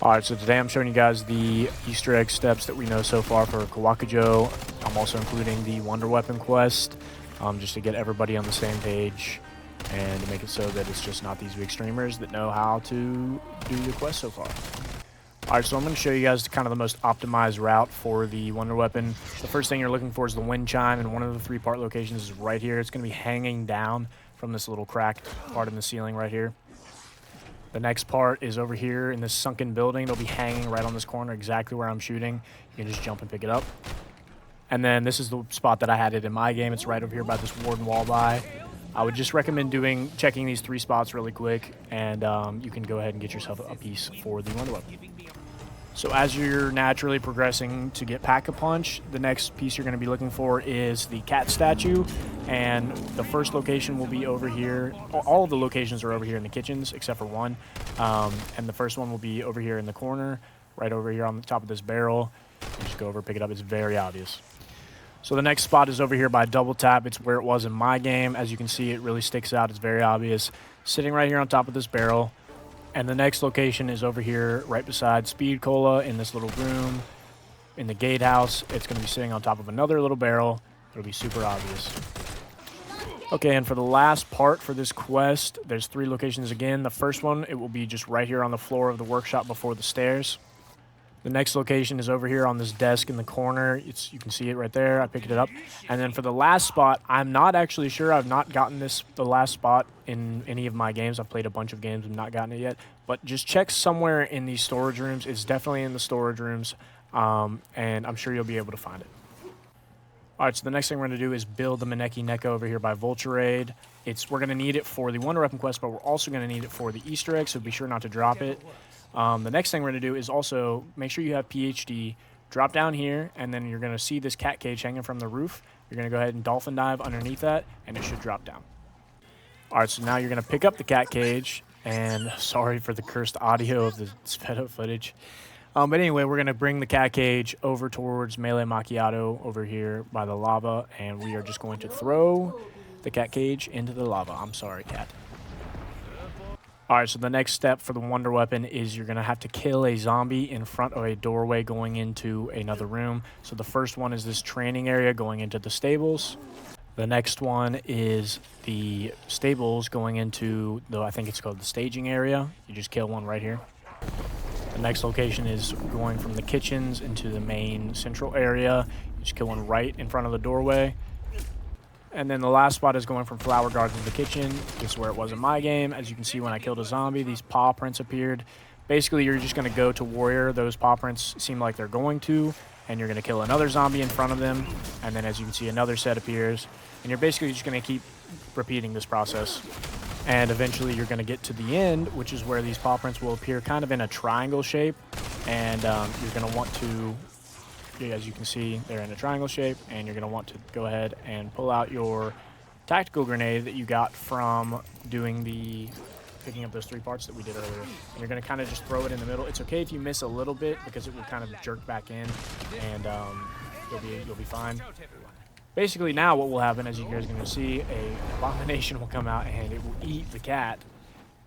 Alright, so today I'm showing you guys the Easter egg steps that we know so far for Kowakujo. I'm also including the Wonder Weapon quest, just to get everybody on the same page and to make it so that it's just not these big streamers that know how to do the quest so far. Alright, so I'm going to show you guys kind of the most optimized route for the Wonder Weapon. The first thing you're looking for is the wind chime, and one of the three-part locations is right here. It's going to be hanging down from this little cracked part in the ceiling right here. The next part is over here in this sunken building. It'll be hanging right on this corner, exactly where I'm shooting. You can just jump and pick it up. And then this is the spot that I had it in my game. It's right over here by this warden wall by. I would just recommend checking these three spots really quick, and you can go ahead and get yourself a piece for the Wonder Weapon. So as you're naturally progressing to get Pack-a-Punch, the next piece you're going to be looking for is the cat statue, and the first location will be over here. All of the locations are over here in the kitchens except for one, and the first one will be over here in the corner, right over here on the top of this barrel. You just go over, pick it up. It's very obvious. So the next spot is over here by Double Tap. It's where it was in my game. As you can see, it really sticks out. It's very obvious. Sitting right here on top of this barrel. And the next location is over here right beside Speed Cola in this little room in the gatehouse. It's going to be sitting on top of another little barrel. It'll be super obvious. Okay, and for the last part for this quest, there's three locations again. The first one, it will be just right here on the floor of the workshop before the stairs. The next location is over here on this desk in the corner. You can see it right there. I picked it up. And then for the last spot, I'm not actually sure. I've not gotten the last spot in any of my games. I've played a bunch of games and not gotten it yet. But just check somewhere in these storage rooms. It's definitely in the storage rooms, and I'm sure you'll be able to find it. All right, so the next thing we're going to do is build the Maneki Neko over here by Vulturade. We're going to need it for the Wonder Weapon quest, but we're also going to need it for the Easter egg, so be sure not to drop it. The next thing we're going to do is also make sure you have PhD. Drop down here, and then you're going to see this cat cage hanging from the roof. You're going to go ahead and dolphin dive underneath that, and it should drop down. All right, so now you're going to pick up the cat cage, and sorry for the cursed audio of the sped up footage. But anyway, we're going to bring the cat cage over towards Melee Macchiato over here by the lava, and we are just going to throw the cat cage into the lava. I'm sorry, cat. All right, so the next step for the Wonder Weapon is you're going to have to kill a zombie in front of a doorway going into another room. So the first one is this training area going into the stables. The next one is the stables going into I think it's called the staging area. You just kill one right here. The next location is going from the kitchens into the main central area. You just kill one right in front of the doorway. And then the last spot is going from Flower Garden to the kitchen. This is where it was in my game. As you can see, when I killed a zombie, these paw prints appeared. Basically, you're just going to go to Warrior. Those paw prints seem like they're going to, and you're going to kill another zombie in front of them. And then as you can see, another set appears. And you're basically just going to keep repeating this process. And eventually, you're going to get to the end, which is where these paw prints will appear kind of in a triangle shape. And you're going to want to... As you can see, they're in a triangle shape, and you're going to want to go ahead and pull out your tactical grenade that you got from picking up those three parts that we did earlier. And you're going to kind of just throw it in the middle. It's okay if you miss a little bit because it will kind of jerk back in, and you'll be fine. Basically, now what will happen, as you guys are going to see, an abomination will come out and it will eat the cat.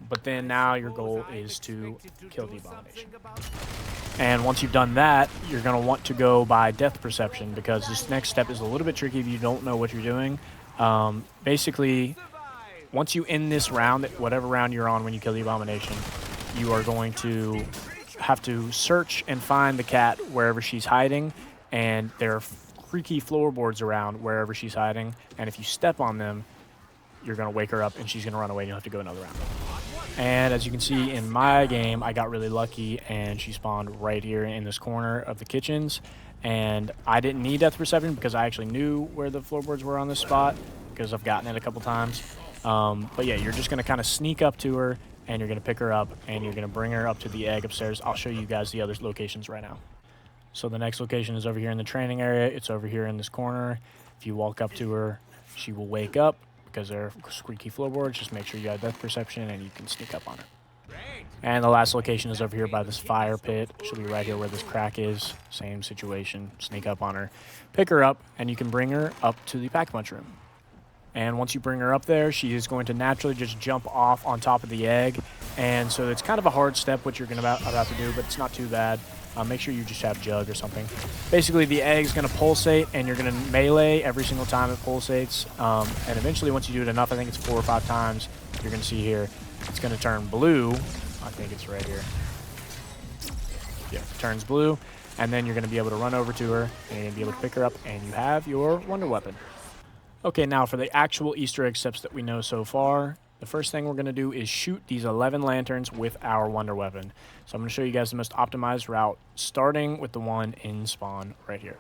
But then now your goal is to kill the abomination. And once you've done that, you're going to want to go by depth perception, because this next step is a little bit tricky if you don't know what you're doing. Basically, once you end this round, whatever round you're on when you kill the abomination, you are going to have to search and find the cat wherever she's hiding, and there are freaky floorboards around wherever she's hiding, and if you step on them, you're going to wake her up and she's going to run away and you'll have to go another round. And as you can see in my game, I got really lucky and she spawned right here in this corner of the kitchens. And I didn't need depth perception because I actually knew where the floorboards were on this spot because I've gotten it a couple times. But yeah, you're just going to kind of sneak up to her and you're going to pick her up and you're going to bring her up to the egg upstairs. I'll show you guys the other locations right now. So the next location is over here in the training area. It's over here in this corner. If you walk up to her, she will wake up. Because they're squeaky floorboards, just make sure you have depth perception and you can sneak up on her. And the last location is over here by this fire pit. She'll be right here where this crack is. Same situation. Sneak up on her, pick her up, and you can bring her up to the Pack-a-Punch room. And once you bring her up there, she is going to naturally just jump off on top of the egg. And so it's kind of a hard step what you're about to do, but it's not too bad. Make sure you just have Jug or something. Basically, the egg's going to pulsate, and you're going to melee every single time it pulsates. And eventually, once you do it enough, I think it's 4 or 5 times, you're going to see here, it's going to turn blue. I think it's right here. Yeah, it turns blue. And then you're going to be able to run over to her, and you're going to be able to pick her up, and you have your Wonder Weapon. Okay, now for the actual Easter egg steps that we know so far, the first thing we're going to do is shoot these 11 lanterns with our Wonder Weapon. So I'm going to show you guys the most optimized route, starting with the one in spawn right here.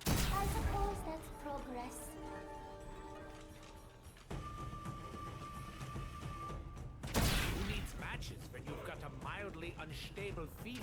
I suppose that's progress. Who needs matches when you've got a mildly unstable feeling?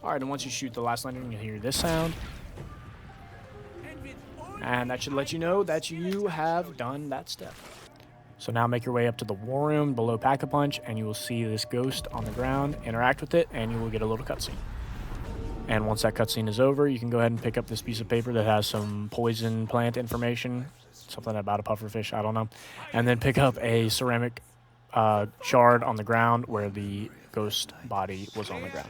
Alright, and once you shoot the last lantern, you'll hear this sound. And that should let you know that you have done that step. So now make your way up to the war room below Pack-a-Punch, and you will see this ghost on the ground. Interact with it, and you will get a little cutscene. And once that cutscene is over, you can go ahead and pick up this piece of paper that has some poison plant information. Something about a pufferfish, I don't know. And then pick up a ceramic shard on the ground where the ghost body was on the ground.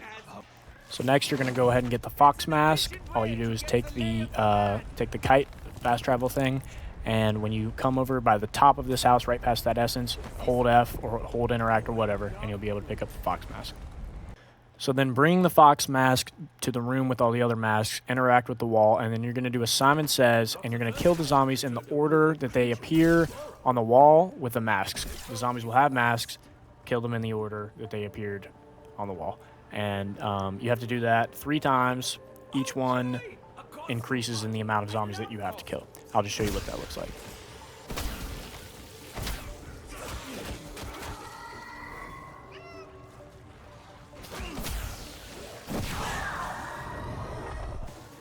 So next, you're going to go ahead and get the fox mask. All you do is take the kite fast travel thing, and when you come over by the top of this house, right past that essence, hold F or hold interact or whatever, and you'll be able to pick up the fox mask. So then bring the fox mask to the room with all the other masks, interact with the wall, and then you're going to do as Simon says, and you're going to kill the zombies in the order that they appear on the wall with the masks. The zombies will have masks. Kill them in the order that they appeared on the wall. And you have to do that 3 times. Each one increases in the amount of zombies that you have to kill. I'll just show you what that looks like.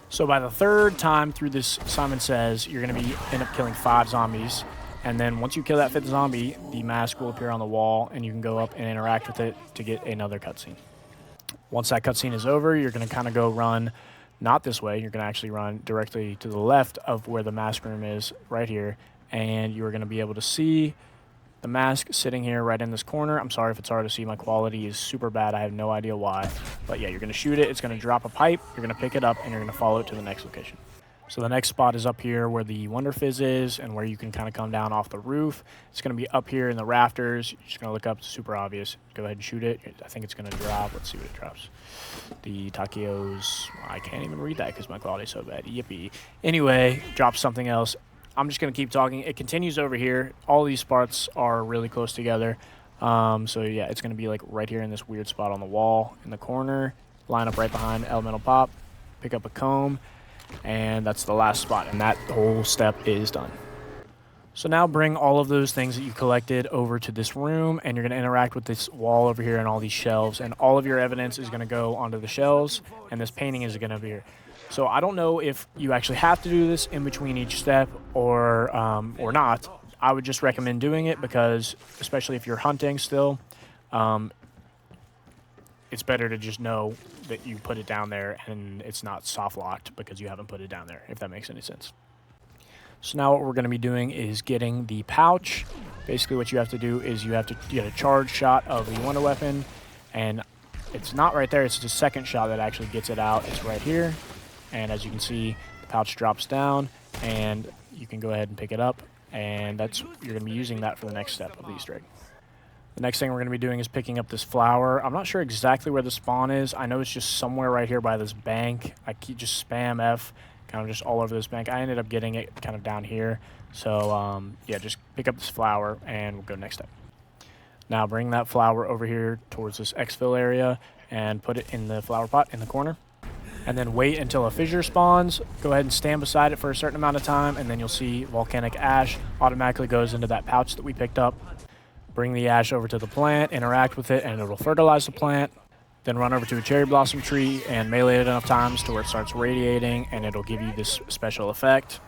So by the 3rd time through this, Simon says, you're going to end up killing 5 zombies. And then once you kill that 5th zombie, the mask will appear on the wall, and you can go up and interact with it to get another cutscene. Once that cutscene is over, you're going to kind of go run, not this way, you're going to actually run directly to the left of where the mask room is, right here, and you're going to be able to see the mask sitting here right in this corner. I'm sorry if it's hard to see, my quality is super bad, I have no idea why. But yeah, you're going to shoot it, it's going to drop a pipe, you're going to pick it up, and you're going to follow it to the next location. So the next spot is up here where the Wonder Fizz is and where you can kind of come down off the roof. It's going to be up here in the rafters. You're just going to look up. It's super obvious. Go ahead and shoot it. I think it's going to drop. Let's see what it drops. The Takeos. I can't even read that because my quality is so bad. Yippee. Anyway, drops something else. I'm just going to keep talking. It continues over here. All these spots are really close together. So yeah, it's going to be like right here in this weird spot on the wall in the corner. Line up right behind Elemental Pop. Pick up a comb. And that's the last spot, and that whole step is done. So now bring all of those things that you collected over to this room, and you're going to interact with this wall over here and all these shelves, and all of your evidence is going to go onto the shelves, and this painting is going to be here. So I don't know if you actually have to do this in between each step or not. I would just recommend doing it because, especially if you're hunting still, it's better to just know that you put it down there and it's not soft locked because you haven't put it down there, if that makes any sense. So now what we're going to be doing is getting the pouch. Basically what you have to do is you have to get a charge shot of the Wonder Weapon, and it's not right there, it's the second shot that actually gets it out. It's right here, and as you can see, the pouch drops down and you can go ahead and pick it up, and you're going to be using that for the next step of the Easter egg. The next thing we're going to be doing is picking up this flower. I'm not sure exactly where the spawn is. I know it's just somewhere right here by this bank. I keep just spam F, kind of just all over this bank. I ended up getting it kind of down here. So, yeah, just pick up this flower and we'll go next step. Now bring that flower over here towards this exfil area and put it in the flower pot in the corner. and then wait until a fissure spawns. Go ahead and stand beside it for a certain amount of time, and then you'll see volcanic ash automatically goes into that pouch that we picked up. Bring the ash over to the plant, interact with it, and it'll fertilize the plant. Then run over to a cherry blossom tree and melee it enough times to where it starts radiating, and it'll give you this special effect.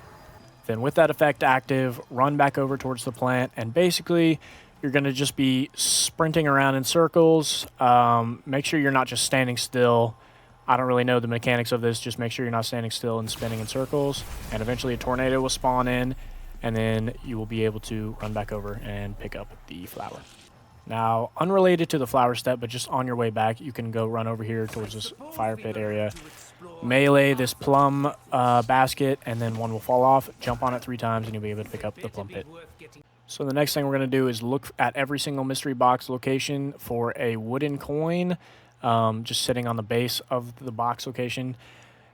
Then with that effect active, run back over towards the plant, and basically you're going to just be sprinting around in circles. Make sure you're not just standing still. I don't really know the mechanics of this. Just make sure you're not standing still and spinning in circles. And eventually a tornado will spawn in, and then you will be able to run back over and pick up the flower. Now, unrelated to the flower step, but just on your way back, you can go run over here towards this fire pit area. Melee this plum basket, and then one will fall off. Jump on it 3 times, and you'll be able to pick up the plum pit. So the next thing we're going to do is look at every single mystery box location for a wooden coin, just sitting on the base of the box location.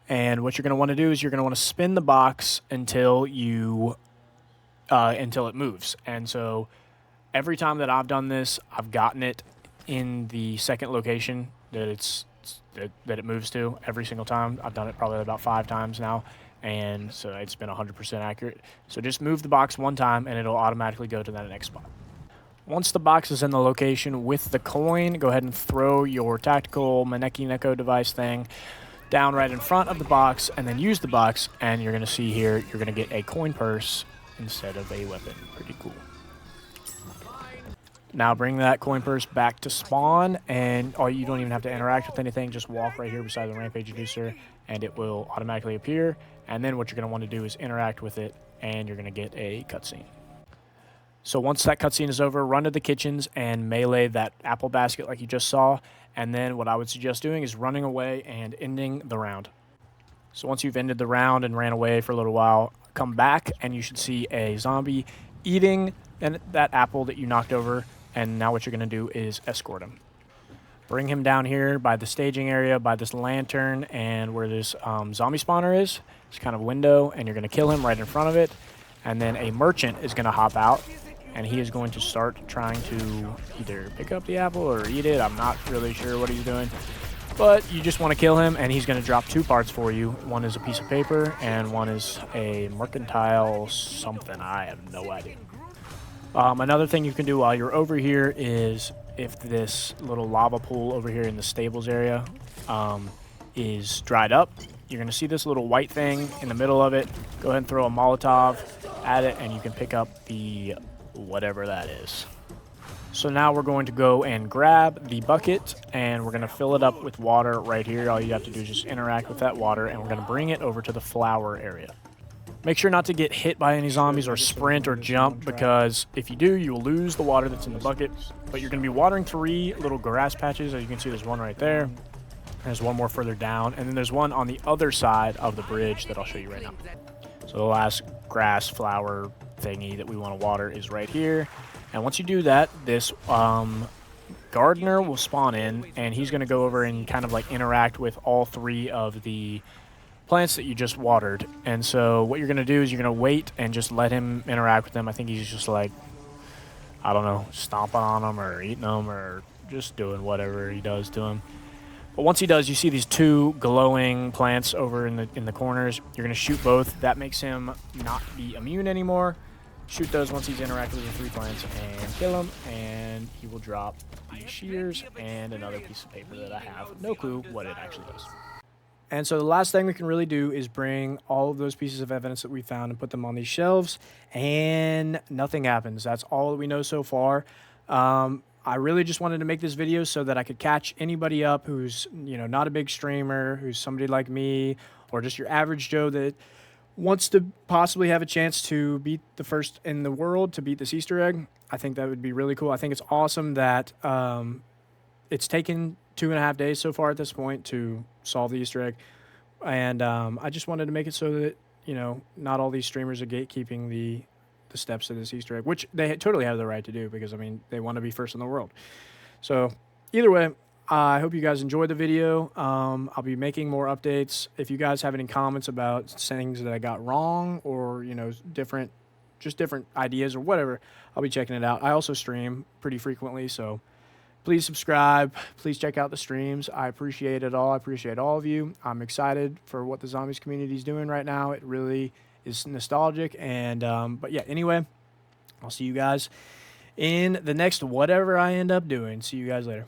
And what you're going to want to do is you're going to want to spin the box until it moves. And so every time that I've done this, I've gotten it in the second location that it moves to every single time. I've done it probably about 5 times now, and so it's been 100% accurate. So just move the box 1 time, and it'll automatically go to that next spot. Once the box is in the location with the coin, go ahead and throw your tactical Maneki Neko device thing down right in front of the box, and then use the box, and you're going to see here, you're going to get a coin purse instead of a weapon. Pretty cool. Now bring that coin purse back to spawn, and you don't even have to interact with anything. Just walk right here beside the rampage reducer, and it will automatically appear. And then what you're going to want to do is interact with it, and you're going to get a cutscene. So once that cutscene is over, run to the kitchens and melee that apple basket like you just saw. And then what I would suggest doing is running away and ending the round. So once you've ended the round and ran away for a little while, come back, and you should see a zombie eating that apple that you knocked over. And now what you're going to do is escort him. Bring him down here by the staging area, by this lantern, and where this zombie spawner is. It's kind of a window, and you're going to kill him right in front of it. And then a merchant is going to hop out, and he is going to start trying to either pick up the apple or eat it. I'm not really sure what he's doing. But you just want to kill him, and he's going to drop 2 parts for you. One is a piece of paper, and one is a mercantile something. I have no idea. Another thing you can do while you're over here is if this little lava pool over here in the stables area is dried up, you're going to see this little white thing in the middle of it. Go ahead and throw a Molotov at it, and you can pick up the whatever that is. So now we're going to go and grab the bucket, and we're going to fill it up with water right here. All you have to do is just interact with that water, and we're going to bring it over to the flower area. Make sure not to get hit by any zombies or sprint or jump, because if you do, you will lose the water that's in the bucket. But you're going to be watering 3 little grass patches. As you can see, there's one right there. There's one more further down, and then there's one on the other side of the bridge that I'll show you right now. So the last grass flower thingy that we want to water is right here. And once you do that, this gardener will spawn in, and he's going to go over and kind of like interact with all 3 of the plants that you just watered. And so what you're going to do is you're going to wait and just let him interact with them. I think he's just like, I don't know, stomping on them or eating them or just doing whatever he does to them. But once he does, you see these 2 glowing plants over in the corners. You're going to shoot both. That makes him not be immune anymore. Shoot those once he's interacted with the 3 plants and kill him, and he will drop the shears and another piece of paper that I have no clue what it actually does. And so the last thing we can really do is bring all of those pieces of evidence that we found and put them on these shelves, and nothing happens. That's all that we know so far. I really just wanted to make this video so that I could catch anybody up who's, not a big streamer, who's somebody like me, or just your average Joe that wants to possibly have a chance to beat the first in the world, to beat this Easter egg. I think that would be really cool. I think it's awesome that it's taken 2.5 days so far at this point to solve the Easter egg. And I just wanted to make it so that, not all these streamers are gatekeeping the steps to this Easter egg, which they totally have the right to do because, they want to be first in the world. So either way, I hope you guys enjoyed the video. I'll be making more updates. If you guys have any comments about things that I got wrong or, different ideas or whatever, I'll be checking it out. I also stream pretty frequently, so Please subscribe. Please check out the streams. I appreciate it all. I appreciate all of you. I'm excited for what the zombies community is doing right now. It really is nostalgic. And but yeah, anyway, I'll see you guys in the next whatever I end up doing. See you guys later.